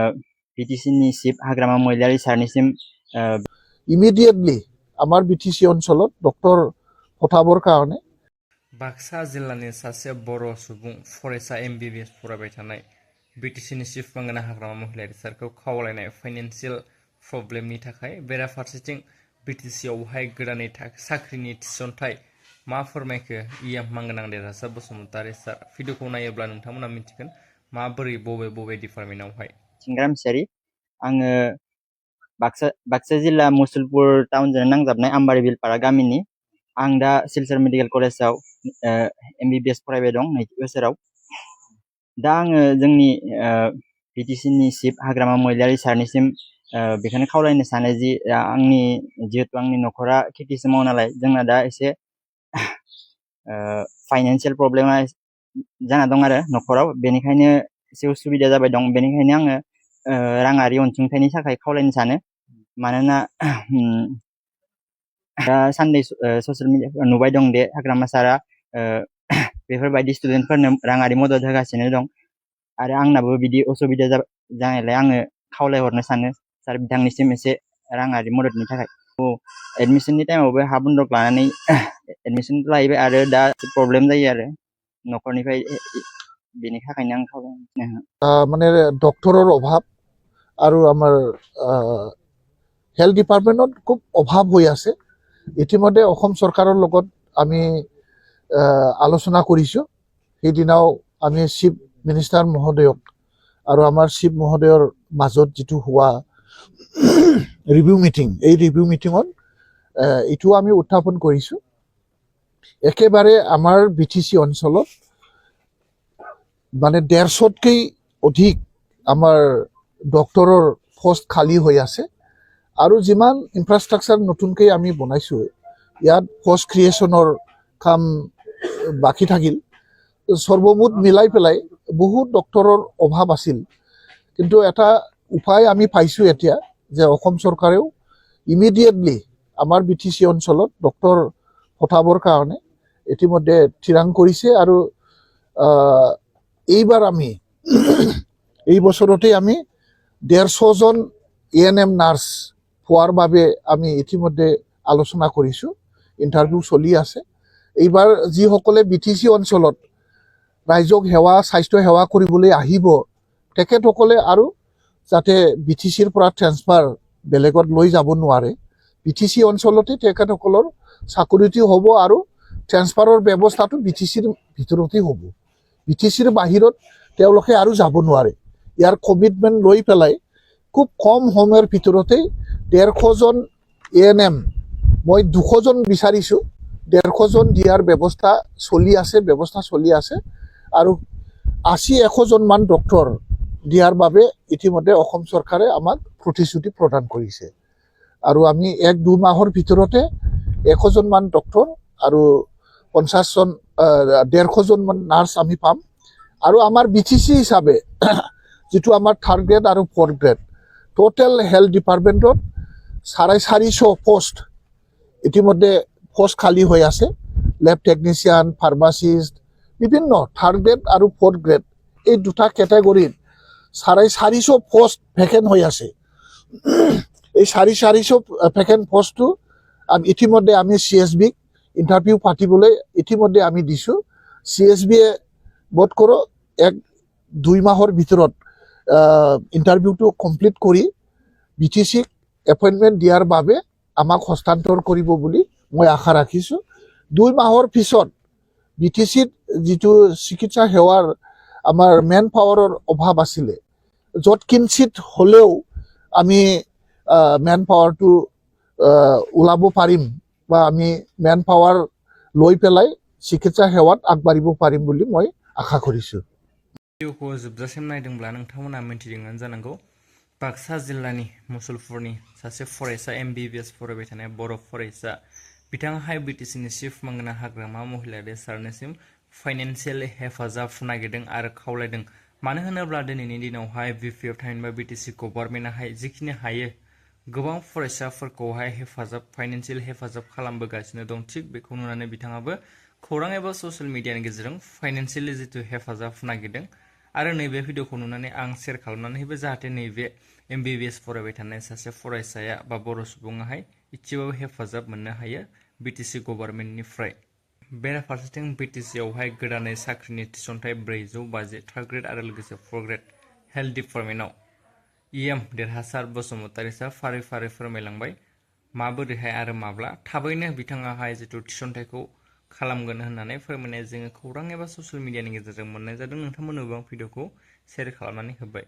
बिटिसिनि चिफ हाग्रामा महिलारी सारनिसिम इमिडिएटलि आमार BTC अनसलत doctor फथाबर कारणे बाक्सा जिल्लानि सासे बर' सुबुं फरायसा MBBS फरायबाय थानाय बिटिसिनि चिफ मांगोना हाग्रामा महिलारी सारखौ खावलायनाय फाइनान्सियेल प्रब्लेमनि थाखाय बेराफारसेथिं बिटिसिआवहाय गोदानै साख्रिनि थिसनथाय मा फोरमायखो इएम मांगोना देरहासार बसुमतारी सार भिडिअखौ नायोब्ला नोंथांमोना मिथिगोन माबोरै बबे डिपार्टमेन्टआवहाय सिंग्रा मिसारि आङो बाक्सा जिल्ला मुसलपुर टाउनजों नांजाबनाय आम्बारि बिलपारा गामिनि आं दा सिलचर मेडिकेल कलेजाव MBBS फरायबाय दं नैथि बोसोराव दा आङो जोंनि बिटिसिनि चिफ हाग्रामा महिलारी सारनिसिम बेखौनो खावलायनो सानो जि जिहेतु आंनि न'खरा खेथिसो मावो नालाय जोंना दा एसे फाइनान्सियेल प्रब्लेमा जाना दं आरो न'खराव बेनिखायनो एसे उसुबिदा जाबाय दं बेनिखायनो आङो राङारि अनसुंथाइनि थाखाय खावलायनो सानो मानोना दा सानदै ससियेल मिडियाफोराव नुबाय दं दे हाग्रामा सारा बेफोरबायदि स्टुडेन्टफोरनो राङारि मदद होगासिनो दं आरो आंनाबो बिदि असुबिदा जानायलाय आङो खावलायहरनो सानो सार बिथांनिसिम एसे राङारि मददनि थाखाय एडमिसननि टाइमावबो हा बन्दक लानानै एडमिसन लाहैबाय आरो दा प्रब्लेम जायो आरो न'खरनिफ्राय बेनि थाखायनो आं खावलायनो माने डक्टৰৰ অভাৱ আৰু আমাৰ হেল্থ ডিপাৰ্টমেণ্টত খুব অভাৱ হৈ আছে ইতিমধ্যে অসম চৰকাৰৰ লগত আমি আলোচনা কৰিছোঁ সেইদিনাও আমি চিফ মিনিষ্টাৰ মহোদয়ক আৰু আমাৰ চিফ মহোদয়ৰ মাজত যিটো হোৱা ৰিভিউ মিটিং এই ৰিভিউ মিটিঙত এইটো আমি উত্থাপন কৰিছোঁ একেবাৰে আমাৰ বিটিচি অঞ্চলত মানে 150তকৈ অধিক আমাৰ ডক্টৰৰ পোষ্ট খালী হৈ আছে আৰু যিমান ইনফ্ৰাষ্ট্ৰাকচাৰ নতুনকৈ আমি বনাইছোঁ ইয়াত পোষ্ট ক্ৰিয়েশ্যনৰ কাম বাকী থাকিল সৰ্বমুঠ মিলাই পেলাই বহুত ডক্টৰৰ অভাৱ আছিল কিন্তু এটা উপায় আমি পাইছোঁ এতিয়া যে অসম চৰকাৰেও ইমিডিয়েটলি আমাৰ বিটিচি অঞ্চলত ডক্টৰ পঠাবৰ কাৰণে ইতিমধ্যে থিৰাং কৰিছে আৰু এইবাৰ আমি এই বছৰতে আমি 150 জন ANM নাৰ্ছ পোৱাৰ বাবে আমি ইতিমধ্যে আলোচনা কৰিছোঁ ইণ্টাৰভিউ চলি আছে এইবাৰ যিসকলে বিটিচি অঞ্চলত ৰাইজক স্বাস্থ্য সেৱা কৰিবলৈ আহিব তেখেতসকলে আৰু যাতে বিটিচিৰ পৰা ট্ৰেন্সফাৰ বেলেগত লৈ যাব নোৱাৰে বিটিচি অঞ্চলতে তেখেতসকলৰ চাকৰিটো হ'ব আৰু ট্ৰেন্সফাৰৰ ব্যৱস্থাটো বিটিচিৰ ভিতৰতে হ'ব বিটিচিৰ বাহিৰত তেওঁলোকে আৰু যাব নোৱাৰে ইয়াৰ কমিটমেণ্ট লৈ পেলাই খুব কম সময়ৰ ভিতৰতে 150 জন ANM মই 200 জন বিচাৰিছোঁ 150 জন দিয়াৰ ব্যৱস্থা চলি আছে আৰু 80-100 জন মান ডক্টৰ দিয়াৰ বাবে ইতিমধ্যে অসম চৰকাৰে আমাক প্ৰতিশ্ৰুতি প্ৰদান কৰিছে আৰু আমি 1-2 মাহৰ ভিতৰতে 100 জন মান ডক্টৰ আৰু 50 জন 150 জন মান নাৰ্ছ আমি পাম আৰু আমাৰ বিটিচি হিচাপে যেটো আমাৰ 3rd গ্ৰেড আৰু 4th গ্ৰেড টোটাল হেলথ ডিপাৰ্টমেণ্টত 450 পোষ্ট ইতিমধ্যে পোষ্ট খালী হৈ আছে ল্যাব টেকনিশিয়ান ফাৰ্মাসিষ্ট বিভিন্ন 3rd গ্ৰেড আৰু 4th গ্ৰেড এই দুটা ক্যাটাগৰীত 450 পোষ্ট ভেকেন্ট হৈ আছে এই 450 ভেকেন্ট পোষ্টটো ইতিমধ্যে আমি CSB ইন্টাৰভিউ পাতিবলৈ ইতিমধ্যে আমি দিছো CSB বোধ কৰো 1-2 মাহৰ ভিতৰত ইন্টাৰভিউটো কমপ্লিট কৰি বিটিসি এপইন্টমেন্ট দিয়াৰ বাবে আমাক হস্তান্তৰ কৰিব বুলি মই আশা ৰাখিছো 2 মাহৰ পিছত বিটিসিত যেটো চিকিৎসা সেৱাৰ আমাৰ মেন পাৱাৰৰ অভাৱ আছিল যত কিঞ্চিত হলেও আমি মেন পাৱাৰটো উলাব পাৰিম বা আমি মেন পাৱাৰ লৈ পেলাই চিকিৎসা সেৱাত আগবাঢ়িব পাৰিম বুলি মই আশা কৰিছো भिडिअखौ जोबजासिम नायदोंब्ला नोंथांमोना मिथिदोंनो जानांगौ बाक्सा जिल्लानि मुसलपुरनि सासे फरायसा MBBS फरायबाय थानाय बर' फरायसा बिथाङाहाय बिटिसिनि चिफ मांगोना हाग्रामा महिलारी सारनिसिम फाइनान्सियेल हेफाजाब नागिरदों आरो खावलायदों मानो होनोब्ला दिनैनि दिनावहाय BPF थामहिनबा बिटिसि गभर्नमेन्टआहाय जिखिनि हायो गोबां फरायसाफोरखौहाय फाइनान्सियेल हेफाजाब खालामबोगासिनो दं थिग बेखौ नुनानै बिथाङाबो खौरां एबा ससियेल मिडियानि गेजेरजों फाइनान्सियेलि जितु हेफाजाब नागिरदों आरो नैबे भिडिअखौ नुनानै आं शेयार खालामनानै होबाय जाहाथे नैबे MBBS फरायबाय थानाय सासे फरायसाया बा बर' सुबुङाहाय इसेबाबो हेफाजाब मोननो हायो BTC गभर्नमेन्टनिफ्राय। बेराफारसेथिं BTC आवहाय गोदानै साख्रिनि थिसनथाइ 450 थार्ड ग्रेड आरो लोगोसे 4th ग्रेड हेल्थ डिपार्टमेन्टआव EM देरहासार बसुमतारीसा फारि फारि फोरमायलांबाय माबोरैहाय आरो माब्ला थाबैनो बिथाङाहाय जिथु थिसनथाइखौ खालामगोन होननानै फोरमायनाय जोङो खौरां एबा ससियेल मिडियानि गेजेरजों मोननाय जादों। नोंथांमोननोबो आं भिडिअखौ शेयार खालामनानै होबाय।